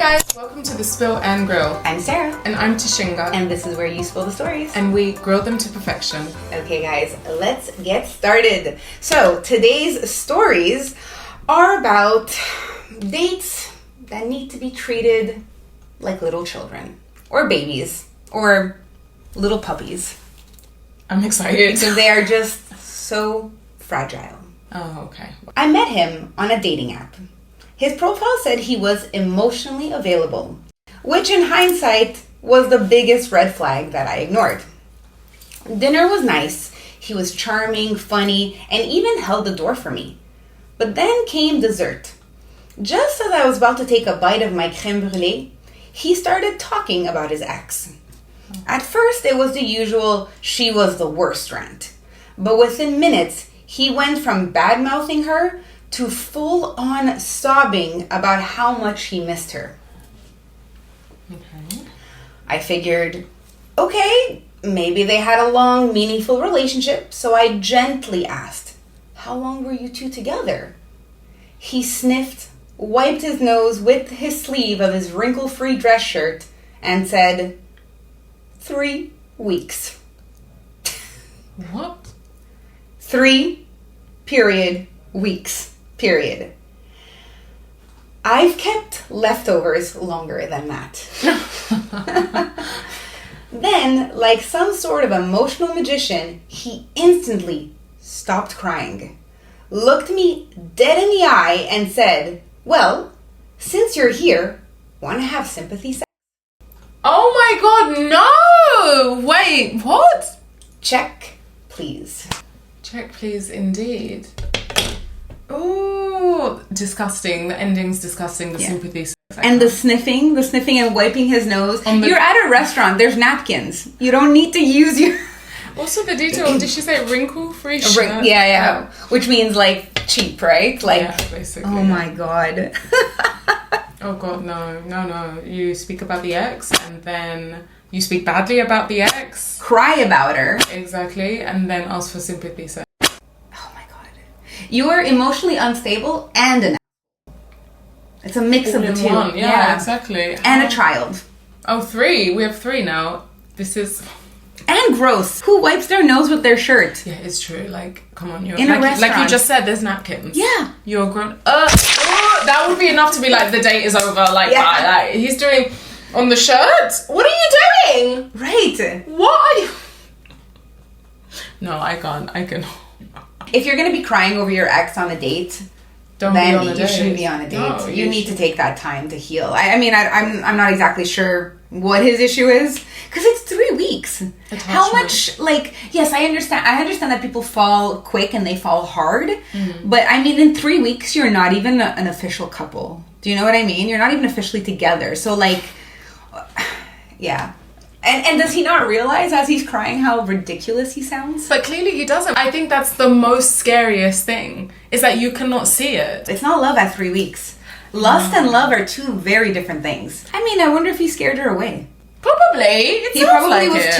guys, welcome to The Spill and Grill. I'm Sarah. And I'm Tashinga. And this is where you spill the stories. And we grill them to perfection. Okay guys, let's get started. So today's stories are about dates that need to be treated like little children. Or babies. Or little puppies. I'm excited. Because they are just so fragile. Oh, okay. I met him on a dating app. His profile said he was emotionally available, which in hindsight was the biggest red flag that I ignored. Dinner was nice, he was charming, funny, and even held the door for me. But then came dessert. Just as I was about to take a bite of my crème brûlée, he started talking about his ex. At first, it was the usual she was the worst rant. But within minutes, he went from bad-mouthing her to full-on sobbing about how much he missed her. Okay. I figured, okay, maybe they had a long, meaningful relationship, so I gently asked, how long were you two together? He sniffed, wiped his nose with his sleeve of his wrinkle-free dress shirt, and said, 3 weeks. What? 3 weeks. Period. I've kept leftovers longer than that. Then, like some sort of emotional magician, he instantly stopped crying, looked me dead in the eye, and said, well, since you're here, want to have sympathy sex? Oh my god, no! Wait, what? Check, please. Check, please, indeed. Ooh, disgusting. The ending's disgusting. The sympathy. And the sniffing and wiping his nose. You're at a restaurant. There's napkins. You don't need to use your... Also the detail, did she say wrinkle-free shirt? Yeah. Oh. Which means, like, cheap, right? Like, yeah, basically. Oh my god. Oh god, no. You speak about the ex, and then you speak badly about the ex. Cry about her. Exactly, and then ask for sympathy. So. You are emotionally unstable and an asshole. It's a mix of the two. One. Yeah, exactly. And a child. Oh, 3. We have 3 now. This is... And gross. Who wipes their nose with their shirt? Yeah, it's true. Like, come on. You're in a restaurant. Like you just said, there's napkins. Yeah. You're grown... that would be enough to be like, the date is over. Like, that. Like, he's doing... On the shirt? What are you doing? Right. What are you... No, I can't. I can... If you're going to be crying over your ex on a date, then you shouldn't be on a date. No, you need to take that time to heal. I mean, I'm not exactly sure what his issue is, because it's 3 weeks. How much, like, yes, I understand that people fall quick and they fall hard, but I mean, in 3 weeks, you're not even an official couple. Do you know what I mean? You're not even officially together. So, like, yeah. And does he not realize as he's crying how ridiculous he sounds? But clearly he doesn't. I think that's the most scariest thing, is that you cannot see it. It's not love at 3 weeks. Lust and love are two very different things. I mean, I wonder if he scared her away. Probably. He probably was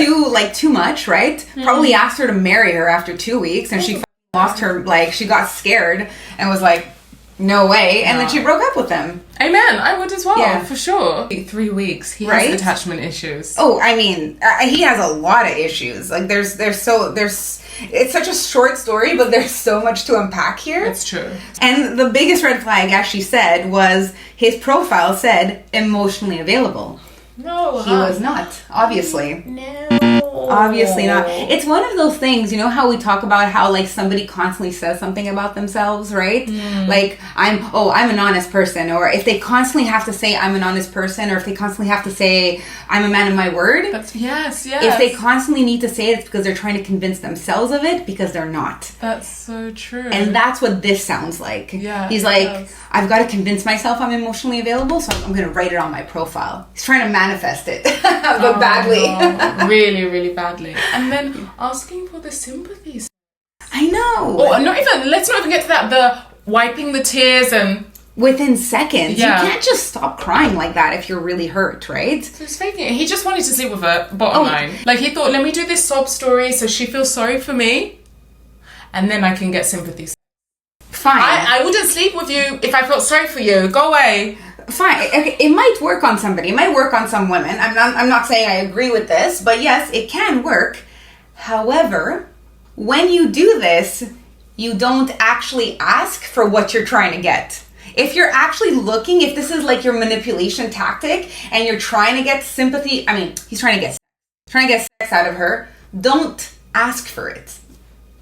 too much, right? Probably asked her to marry her after 2 weeks, and she lost her, like, she got scared and was like, no way. And then she broke up with him. Amen. I would as well, for sure. 3 weeks. He has attachment issues. Oh, I mean, he has a lot of issues. Like, there's it's such a short story, but there's so much to unpack here. It's true. And the biggest red flag, as she said, was his profile said emotionally available. No, he was not, obviously. No. Obviously not. It's one of those things, you know how we talk about how, like, somebody constantly says something about themselves, right? Like, I'm an honest person, or if they constantly have to say I'm an honest person, or if they constantly have to say I'm a man of my word. Yes. If they constantly need to say it, it's because they're trying to convince themselves of it, because they're not. That's so true. And that's what this sounds like. Yeah. He's like, I've got to convince myself I'm emotionally available, so I'm going to write it on my profile. He's trying to manifest it, but badly. No. Really, really badly. And then asking for the sympathy. I know. Or let's not even get to that, the wiping the tears and... Within seconds. Yeah. You can't just stop crying like that if you're really hurt, right? So he's faking it. He just wanted to sleep with her, bottom line. Like, he thought, let me do this sob story so she feels sorry for me, and then I can get sympathy. Fine. I wouldn't sleep with you if I felt sorry for you. Go away. fine. Okay, it might work on somebody. It might work on some women. I'm not saying I agree with this, but yes, it can work. However, when you do this, you don't actually ask for what you're trying to get. If you're actually looking, if this is like your manipulation tactic and you're trying to get sympathy, he's trying to get sex out of her, don't ask for it.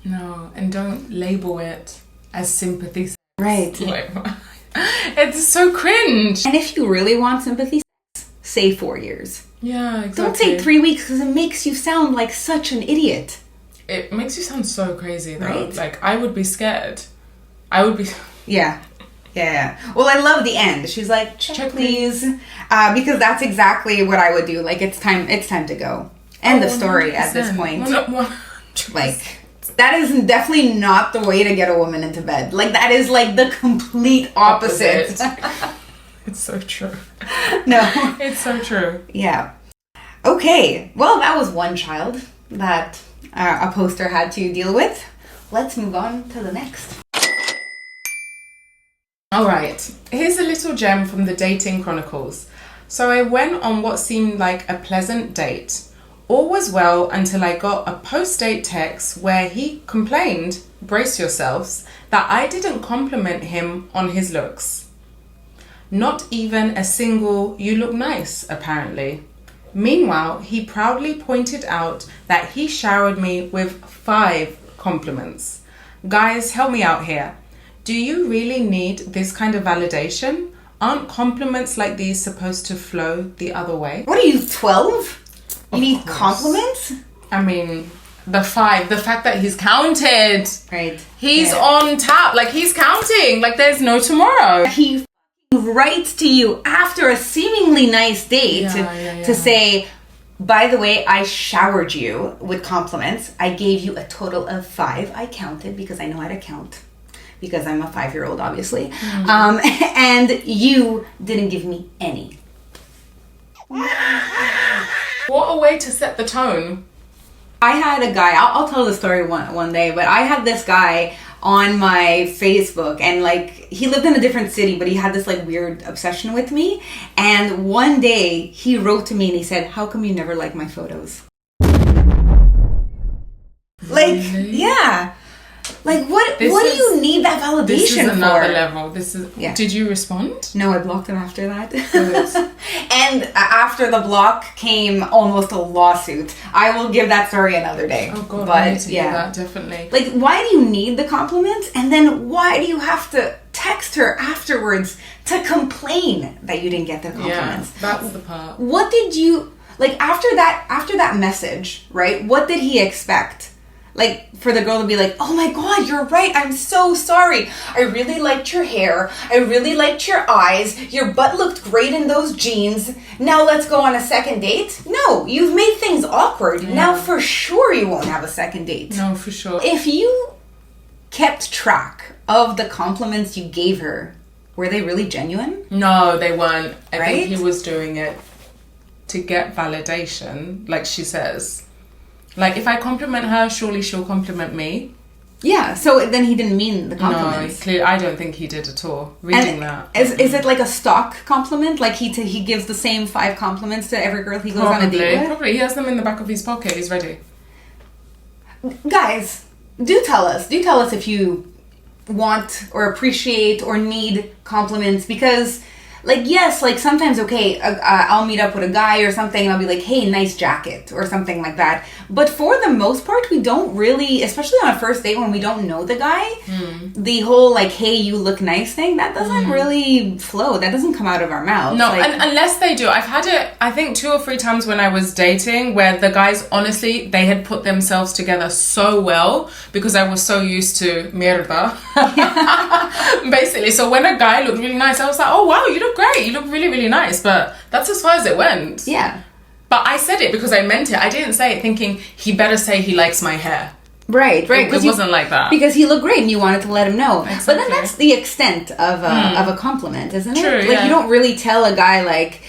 No, and don't label it as sympathy sex. Right. Like, it's so cringe. And if you really want sympathy sex, say 4 years. Yeah, exactly. Don't say 3 weeks because it makes you sound like such an idiot. It makes you sound so crazy, though. Right? Like, I would be scared. I would be... Yeah. Well, I love the end. She's like, check please. Because that's exactly what I would do. Like, it's time to go. End of story 100%. At this point. 100%. Like, that is definitely not the way to get a woman into bed. Like, that is like the complete opposite. It's so true. No. It's so true. Yeah. Okay. Well, that was one child that a poster had to deal with. Let's move on to the next. Alright, here's a little gem from the Dating Chronicles. So I went on what seemed like a pleasant date. All was well until I got a post-date text where he complained, brace yourselves, that I didn't compliment him on his looks. Not even a single, you look nice, apparently. Meanwhile, he proudly pointed out that he showered me with 5 compliments. Guys, help me out here. Do you really need this kind of validation? Aren't compliments like these supposed to flow the other way? What are you, 12? You need compliments? I mean, the fact that he's counted. Right. He's on tap. Like, he's counting. Like, there's no tomorrow. He writes to you after a seemingly nice date to say, by the way, I showered you with compliments. I gave you a total of 5. I counted because I know how to count. Because I'm a 5-year-old, obviously. And you didn't give me any. What a way to set the tone. I had a guy, I'll tell the story one day, but I had this guy on my Facebook, and like, he lived in a different city, but he had this like weird obsession with me. And one day he wrote to me and he said, how come you never like my photos? Like, yeah. Like, what do you need that validation for? This is another level. Did you respond? No, I blocked him after that. And after the block came almost a lawsuit. I will give that story another day. Oh, God, but, I need to hear that, definitely. Like, why do you need the compliments? And then why do you have to text her afterwards to complain that you didn't get the compliments? Yeah, that's the part. What did you... Like, after that message, right? What did he expect? Like, for the girl to be like, oh my God, you're right. I'm so sorry. I really liked your hair. I really liked your eyes. Your butt looked great in those jeans. Now let's go on a second date? No, you've made things awkward. Yeah. Now for sure you won't have a second date. No, for sure. If you kept track of the compliments you gave her, were they really genuine? No, they weren't. I right? think he was doing it to get validation, like she says. Like, if I compliment her, surely she'll compliment me. Yeah, so then he didn't mean the compliments. No, clearly, I don't think he did at all. Reading that. Is it like a stock compliment? Like he gives the same 5 compliments to every girl he goes on a date with? Probably. He has them in the back of his pocket. He's ready. Guys, do tell us. Do tell us if you want or appreciate or need compliments, because... Like, yes, like, sometimes, okay, I'll meet up with a guy or something, and I'll be like, hey, nice jacket, or something like that. But for the most part, we don't really, especially on a first date when we don't know the guy, the whole, like, hey, you look nice thing, that doesn't really flow. That doesn't come out of our mouths. No, like, unless they do. I've had it, I think, 2 or 3 times when I was dating, where the guys, honestly, they had put themselves together so well, because I was so used to mierda. Basically, so when a guy looked really nice, I was like, oh, wow, you look great, you look really, really nice, but that's as far as it went. Yeah. But I said it because I meant it. I didn't say it thinking he better say he likes my hair. Right. It wasn't like that. Because he looked great and you wanted to let him know. Exactly. But then that's the extent of a compliment, isn't it? True, like, you don't really tell a guy, like,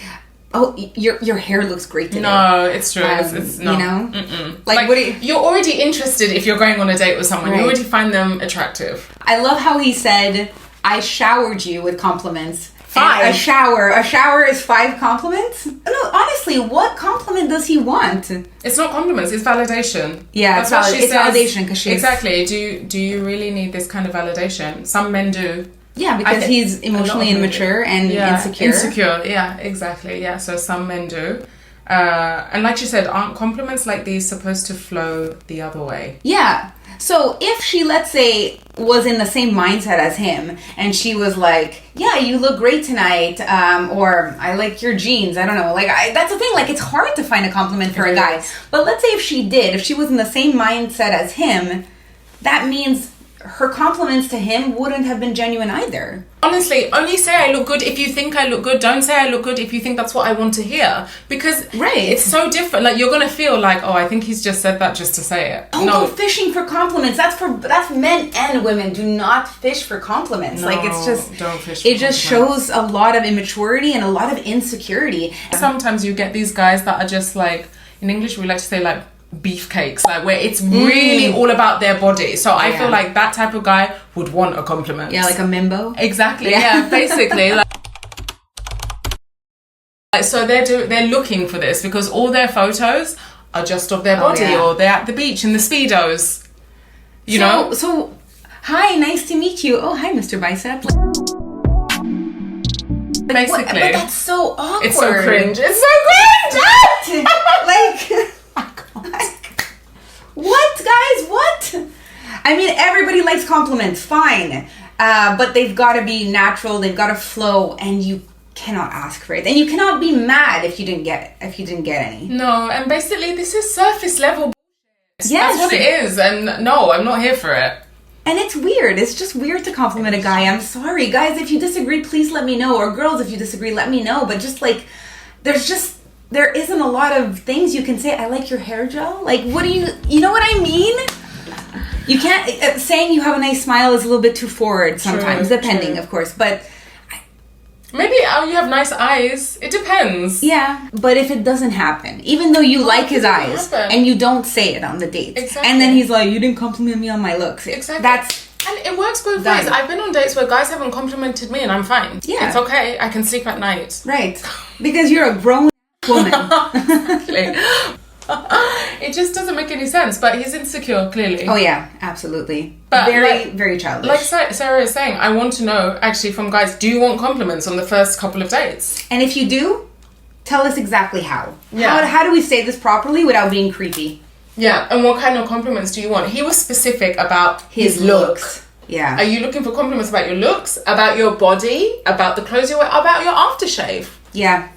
oh, your hair looks great today. No, it's true. It's not. You know? Mm-mm. Like what you're already interested if you're going on a date with someone. Right. You already find them attractive. I love how he said, I showered you with compliments 5. A shower is 5 compliments? No, honestly, what compliment does he want? It's not compliments, it's validation. Yeah, it's validation because she's... Exactly. Do you really need this kind of validation? Some men do. Yeah, because he's emotionally immature and insecure. Insecure, yeah, exactly. Yeah, so some men do. And like you said, aren't compliments like these supposed to flow the other way? Yeah. So if she, let's say, was in the same mindset as him and she was like, yeah, you look great tonight, or I like your jeans, I don't know, like, that's the thing, like, it's hard to find a compliment for a guy. But let's say if she was in the same mindset as him, that means her compliments to him wouldn't have been genuine either. Honestly, only say I look good if you think I look good. Don't say I look good if you think that's what I want to hear. Because it's so different. Like, you're going to feel like, oh, I think he's just said that just to say it. Don't go fishing for compliments. That's men and women. Do not fish for compliments. No, like, it's just... Don't fish for compliments. It just shows a lot of immaturity and a lot of insecurity. Sometimes you get these guys that are just like, in English we like to say like, beefcakes, like where it's really all about their body. So I feel like that type of guy would want a compliment. Yeah, like a mimbo. Exactly. Yeah, basically. Like, so they're looking for this because all their photos are just of their body, or they're at the beach in the Speedos. You know? So, hi, nice to meet you. Oh, hi, Mr. Bicep. Basically. But that's so awkward. It's so cringe. It's so cringe! Like... What, guys? What? I mean, everybody likes compliments, fine. But they've got to be natural, they've got to flow, and you cannot ask for it. And you cannot be mad if you didn't get any. No, and basically this is surface level bullshit. Yes. That's what it is, and no, I'm not here for it. And it's weird. It's just weird to compliment a guy. I'm sorry. Guys, if you disagree, please let me know. Or girls, if you disagree, let me know. But just like, there isn't a lot of things you can say. I like your hair gel. Like, what do you know what I mean? You can't, saying you have a nice smile is a little bit too forward sometimes, depending, of course. But maybe you have nice eyes. It depends. Yeah, but if it doesn't happen, even though you like his eyes, and you don't say it on the date, and then he's like, you didn't compliment me on my looks. Exactly. And it works both ways. I've been on dates where guys haven't complimented me and I'm fine. Yeah. It's okay. I can sleep at night. Right. Because you're a grown woman. Exactly. It just doesn't make any sense, but he's insecure, clearly. Oh yeah, absolutely. But very childish. Like Sarah is saying, I want to know, actually, from guys, do you want compliments on the first couple of dates? And if you do, tell us exactly how. Yeah. How do we say this properly without being creepy? Yeah, and what kind of compliments do you want? He was specific about his looks. Yeah. Are you looking for compliments about your looks, about your body, about the clothes you wear, about your aftershave? Yeah.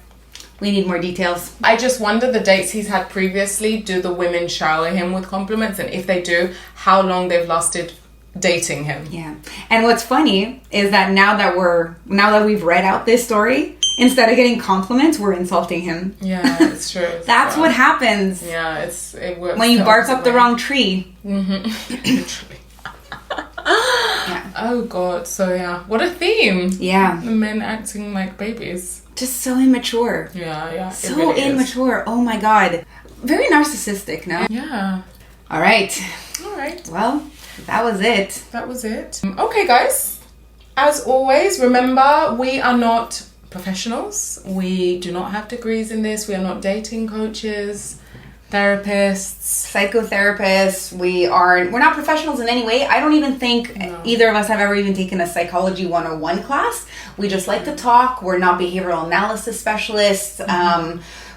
We need more details. I just wonder the dates he's had previously, do the women shower him with compliments? And if they do, how long they've lasted dating him? Yeah. And what's funny is that now that we've read out this story, instead of getting compliments, we're insulting him. Yeah, it's true. That's what happens. Yeah, it works. When you bark up the wrong tree. Mm-hmm. Literally. Yeah. Oh God. So yeah, what a theme. Yeah. The men acting like babies. Just so immature. Yeah. So really immature. Oh my God. Very narcissistic, no? Yeah. All right. Well, that was it. Okay, guys. As always, remember, we are not professionals. We do not have degrees in this. We are not dating coaches, therapists, psychotherapists. We're not professionals in any way. I don't even think either of us have ever even taken a psychology 101 class. We just like to talk. We're not behavioral analysis specialists.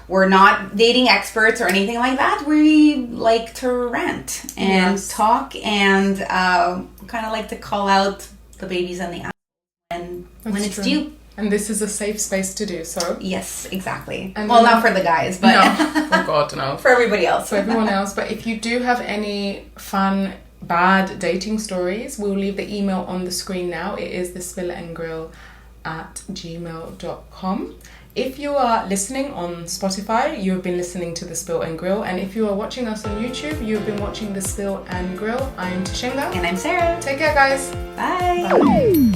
We're not dating experts or anything like that. We like to rant and talk and kind of like to call out the babies and the apples when it's due. And this is a safe space to do so. Yes, exactly. And well, not for the guys, but... No. Oh God, no. For everybody else. For everyone else. But if you do have any fun, bad dating stories, we'll leave the email on the screen now. It is thespill@gmail.com. If you are listening on Spotify, you have been listening to The Spill and Grill. And if you are watching us on YouTube, you have been watching The Spill and Grill. I'm Tashinga. And I'm Sarah. Take care, guys. Bye. Bye.